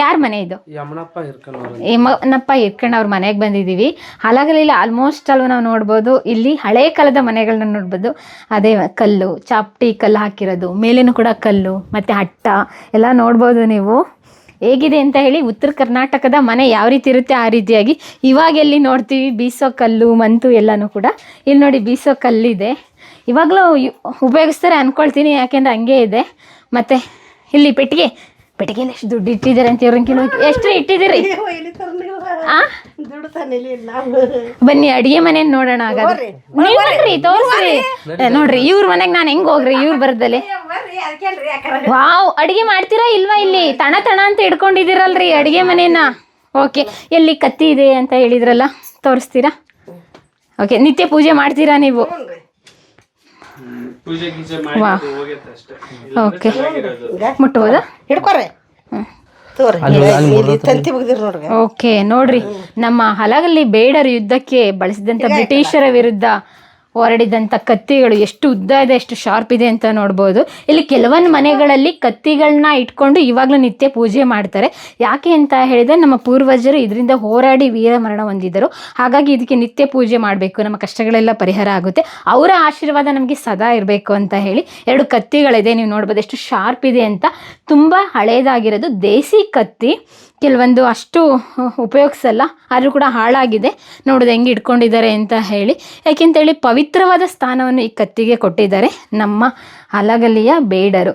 ಯಾರ ಮನೆ ಇದು? ಯಮನಪ್ಪ ಇರ್ಕಣ್ಣವ್ರ ಮನೆಗೆ ಬಂದಿದ್ದೀವಿ. ಹಲಗಲಿಲ್ಲ ಆಲ್ಮೋಸ್ಟ್ ಅಲ್ವ ನಾವು ನೋಡ್ಬೋದು. ಇಲ್ಲಿ ಹಳೆ ಕಾಲದ ಮನೆಗಳನ್ನ ನೋಡ್ಬೋದು. ಅದೇ ಕಲ್ಲು, ಚಾಪ್ಟಿ ಕಲ್ಲು ಹಾಕಿರೋದು, ಮೇಲೇನು ಕೂಡ ಕಲ್ಲು, ಮತ್ತು ಹಟ್ಟ ಎಲ್ಲ ನೋಡ್ಬೋದು ನೀವು. ಹೇಗಿದೆ ಅಂತ ಹೇಳಿ, ಉತ್ತರ ಕರ್ನಾಟಕದ ಮನೆ ಯಾವ ರೀತಿ ಇರುತ್ತೆ ಆ ರೀತಿಯಾಗಿ ಇವಾಗ ಎಲ್ಲಿ ನೋಡ್ತೀವಿ ಬೀಸೋ ಕಲ್ಲು ಮಂತು ಎಲ್ಲನೂ ಕೂಡ ಇಲ್ಲಿ ನೋಡಿ ಬೀಸೋ ಕಲ್ಲಿದೆ. ಇವಾಗಲೂ ಉಪಯೋಗಿಸ್ತಾರೆ ಅಂದ್ಕೊಳ್ತೀನಿ, ಯಾಕೆಂದರೆ ಹಂಗೆ ಇದೆ. ಮತ್ತು ಇಲ್ಲಿ ಪೆಟ್ಟಿಗೆಯಲ್ಲಿ ಎಷ್ಟು ದುಡ್ಡು ಇಟ್ಟಿದ್ದಾರೆ ಅಂತ ಇವ್ರನ್ನ ಕೇಳೋಕೆ. ಎಷ್ಟು ಇಟ್ಟಿದ್ದೀರಿ? ಬನ್ನಿ ಅಡಿಗೆ ಮನೆ ನೋಡೋಣ. ಹಾಗಾದ್ರೆ ನೀವು ಬರ್ರಿ, ತೋರಿಸ್ರಿ. ನೋಡ್ರಿ ಇವ್ರ ಮನೆಗೆ ನಾನು ಹೆಂಗ್ ಹೋಗ್ರಿ ಇವ್ರು ಬರದಲ್ಲಿ. ವಾವ್, ಅಡಿಗೆ ಮಾಡ್ತೀರಾ ಇಲ್ವಾ? ಇಲ್ಲಿ ತಣ ಅಂತ ಇಟ್ಕೊಂಡಿದ್ದೀರಲ್ರಿ ಅಡಿಗೆ ಮನೇನ. ಓಕೆ, ಎಲ್ಲಿ ಕತ್ತಿ ಇದೆ ಅಂತ ಹೇಳಿದ್ರಲ್ಲ, ತೋರಿಸ್ತೀರಾ? ಓಕೆ, ನಿತ್ಯ ಪೂಜೆ ಮಾಡ್ತೀರಾ ನೀವು? ಓಕೆ, ಮುಟ್ಬೋದಾ? ಹಿಡ್ಕೊರೆ. ಓಕೆ, ನೋಡ್ರಿ ನಮ್ಮ ಹಲಗಲ್ಲಿ ಬೇಡರ ಯುದ್ಧಕ್ಕೆ ಬಳಸಿದಂಥ ಬ್ರಿಟಿಷರ ವಿರುದ್ಧ ಹೊರಡಿದಂಥ ಕತ್ತಿಗಳು ಎಷ್ಟು ಉದ್ದ ಇದೆ, ಎಷ್ಟು ಶಾರ್ಪ್ ಇದೆ ಅಂತ ನೋಡ್ಬೋದು. ಇಲ್ಲಿ ಕೆಲವೊಂದು ಮನೆಗಳಲ್ಲಿ ಕತ್ತಿಗಳನ್ನ ಇಟ್ಕೊಂಡು ಇವಾಗಲೂ ನಿತ್ಯ ಪೂಜೆ ಮಾಡ್ತಾರೆ. ಯಾಕೆ ಅಂತ ಹೇಳಿದರೆ, ನಮ್ಮ ಪೂರ್ವಜರು ಇದರಿಂದ ಹೋರಾಡಿ ವೀರಮರಣ ಹೊಂದಿದ್ದರು. ಹಾಗಾಗಿ ಇದಕ್ಕೆ ನಿತ್ಯ ಪೂಜೆ ಮಾಡಬೇಕು, ನಮ್ಮ ಕಷ್ಟಗಳೆಲ್ಲ ಪರಿಹಾರ ಆಗುತ್ತೆ, ಅವರ ಆಶೀರ್ವಾದ ನಮಗೆ ಸದಾ ಇರಬೇಕು ಅಂತ ಹೇಳಿ 2 ಕತ್ತಿಗಳಿದೆ. ನೀವು ನೋಡ್ಬೋದು ಎಷ್ಟು ಶಾರ್ಪ್ ಇದೆ ಅಂತ. ತುಂಬ ಹಳೇದಾಗಿರೋದು, ದೇಸಿ ಕತ್ತಿ. ಕೆಲವೊಂದು ಅಷ್ಟು ಉಪಯೋಗಿಸಲ್ಲ, ಆದರೂ ಕೂಡ ಹಾಳಾಗಿದೆ. ನೋಡೋದು ಹೆಂಗೆ ಇಟ್ಕೊಂಡಿದ್ದಾರೆ ಅಂತ ಹೇಳಿ. ಯಾಕೆಂತೇಳಿ ಪವಿತ್ರವಾದ ಸ್ಥಾನವನ್ನು ಈ ಕತ್ತಿಗೆ ಕೊಟ್ಟಿದ್ದಾರೆ ನಮ್ಮ ಹಲಗಲಿಯ ಬೇಡರು.